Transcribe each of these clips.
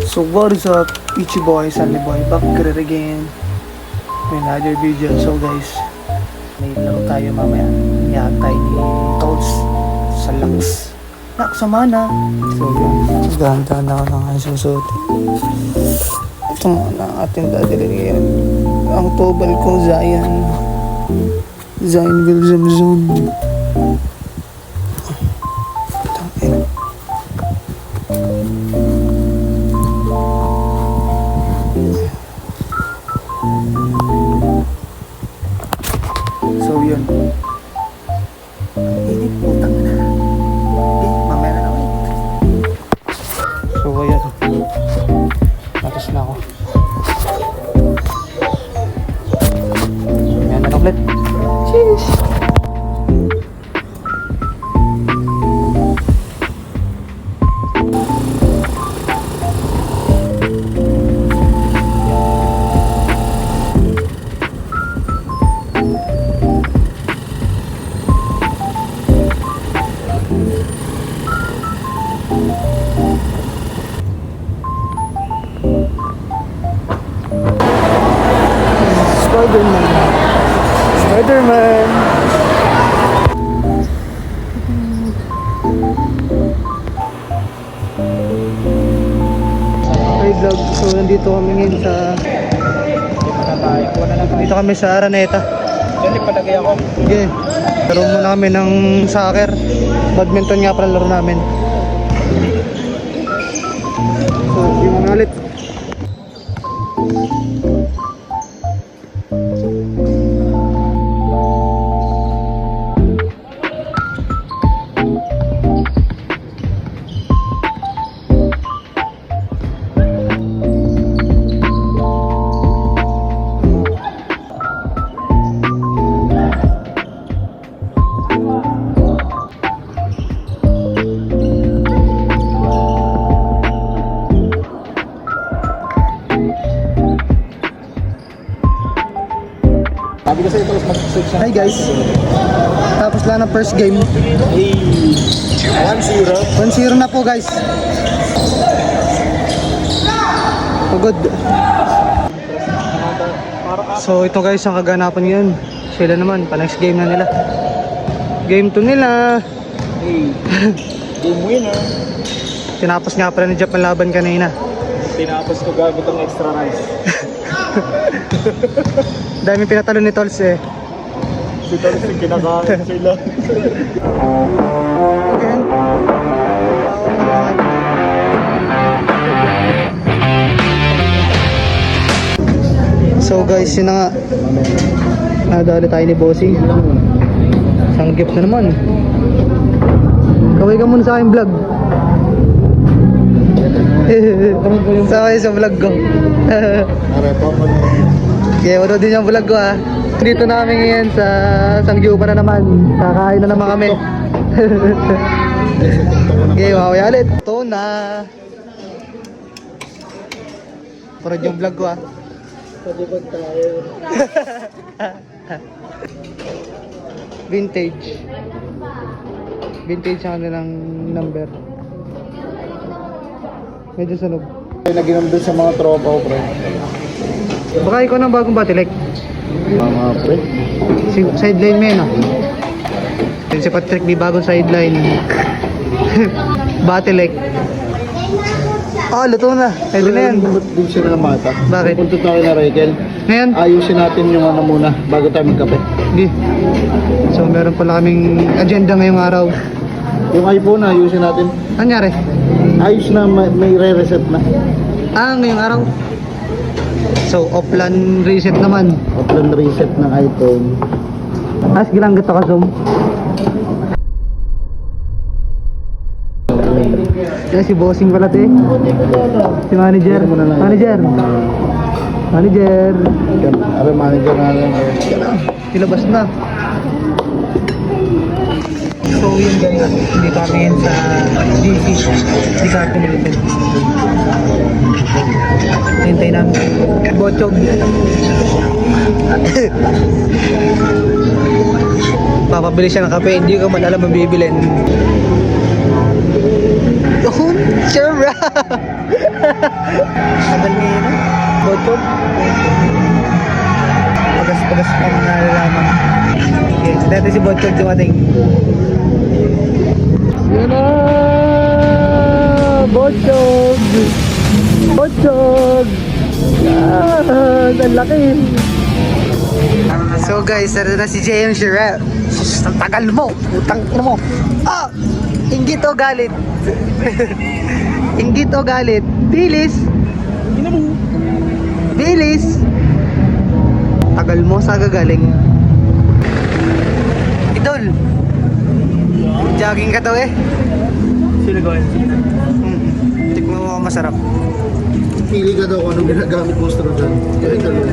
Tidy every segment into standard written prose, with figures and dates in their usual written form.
So what is up, Peachy Boy, Sunny Boy, back at it again with another video. So guys, may laro tayo mamaya. Yatay ni Tolls sa Lux. Lux, sama na. So yun, dahan-dahan ako ng aking susutin. Ito muna ang ating dadalhin. Ang tobal ko, Zion William Zone. So yun. Ang init, putang na. Mamaya na ulit. So ayan. Matas na ako. Mamaya na ulit. Cheers! Spider-Man! Hey vlog, so nandito kami ngayon sa dito kami sa Araneta. Diyan ipalagay ako. Okay. Laro muna kami ng soccer. Badminton nga pala laro namin. So, yung mga ulit. Hi guys, tapos lang ng first game. 1-0 na po guys. Pagod. So ito guys ang kaganapan ngayon. Sila naman, pa next game na nila. Game 2 nila. Game winner. Tinapos nga pala ni Jeff ang laban kanina. Tinapos ko gamit ang extra rice. Dami pinatalo ni Tolls eh. Si Tolls yung kinakain sila. So guys, yun na nga. Nadali tayo ni Bossy. Isang gift na naman. Kaway ka muna sa aking vlog. Sa sa vlog ko. Okay, wala din yung vlog ko ah. Dito namin ngayon sa Sangyupa na naman. Kakain na naman kami. Okay, mamaya ulit. Ito na. Parad yung vlog ko ah. Pagibag tayo. Vintage. Vintage ang kanilang number. Medyo sunog. Naginom doon sa mga tropa ko, pre. Baka ikaw ng bagong Batilek. Mga pre. Sideline mo yun ah. Yun si Patrick, may bagong sideline. Batilek. Ah, luto na. Pwede na yan. Doon siya na mata. Bakit? Punta tayo na Rachel. Ngayon? Ayusin natin yung ano muna bago tayo magkape. Hindi. So meron pala kaming agenda ngayong araw. Yung iPhone, ayusin natin. Anyari? Ayos na, may re-reset na. Ah, ngayong araw. So, offline reset naman. Offline reset ng iPhone. Sige lang, gito ka zoom. Yan si bossing pala te. Si manager. Manager. Manager. Are manager na lang. Ilabas na. So yun guys, hindi kami yun sa DC. Hindi kami nilitin. Hintay namin. Bochog. Papabili siya ng kape, hindi ko man alam ang bibilin. Oh, sure. Tagal ngayon na. Botog. Pagas-pagas pang nalalaman. Okay, dati si Botog dumating. Yun na! Botog! Botog! Ah, ang laki! So guys, nandun na si JM Shira. Ang tagal mo! Utang ina mo! Ah! Inggit o galit? Inggit o galit? Bilis! Bilis! Tagal mo sa gagaling. Idol! Jogging ka to eh. Sino gawin? Tikman mo ako masarap. Pili ka daw kung anong ginagamit mo sa dyan. Kaya dalawa.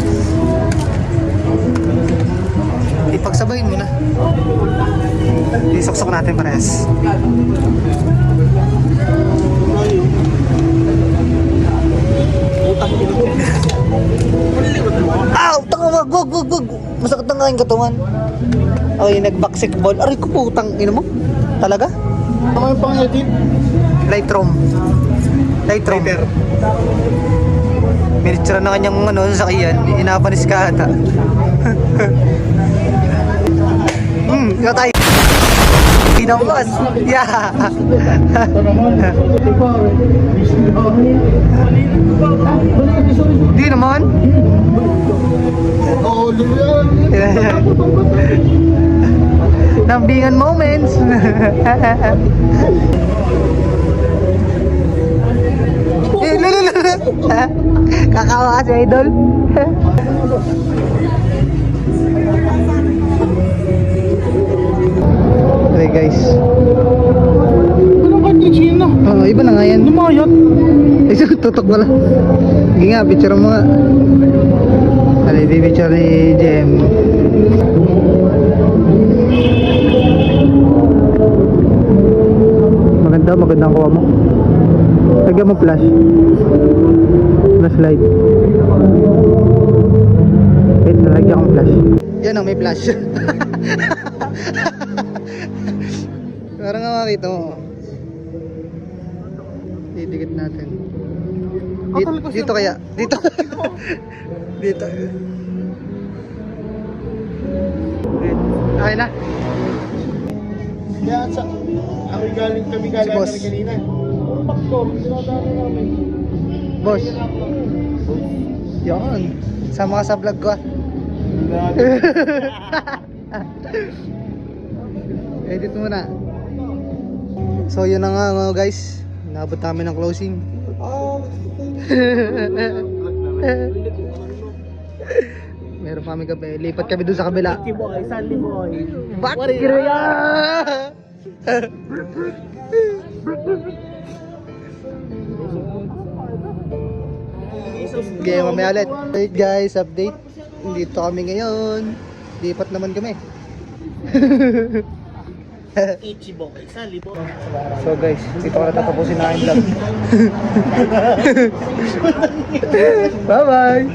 Ipagsabayin mo na. Isuksok natin parehas. Ow! Tanga wag, wag, wag, wag. Masakit na nga yung katawan. Okay, nag-basketball. Aray ko putang ina mo. Talaga? Ano yung pang-edit? Lightroom. Lightroom. Minitsura na kanyang ano, sasakyan. Inapanis ka ata. Ikaw tayo. Pinampas. Yeah. Di naman. Oo, yan. Nambingan moments. Kakawa kasi idol. Okay guys. Anong cartridge yun na? Oo, iba na nga yan. Lumayot. Isa, tutok pala. Sige nga, picture mo nga. Alay, di picture ni JM. Maganda, magandang kuha mo. Lagyan mo flash. Flashlight. Wait, nalagyan ko flash. Yan o, may flash. Parang nga makita mo. Didikit natin. Dito kaya? Dito. Dito. Okay na. Kaya sa... kami galing Si boss. kanina. Puro pakto, sinadaan namin. Boss. Yan. Sama ka sa vlog ko ah. Edit mo na. So yun na nga mga guys. Inabot namin ng closing. Meron pa kami gabi. Lipat kami dun sa kabila. Sandy boy, Sandy boy. Bakirya! Okay, mamaya ulit. Alright guys, update. Dito kami ngayon. Lipat naman kami. Ichi boy, Sandy boy. So guys, dito ko na tatapusin na aking vlog. Bye bye!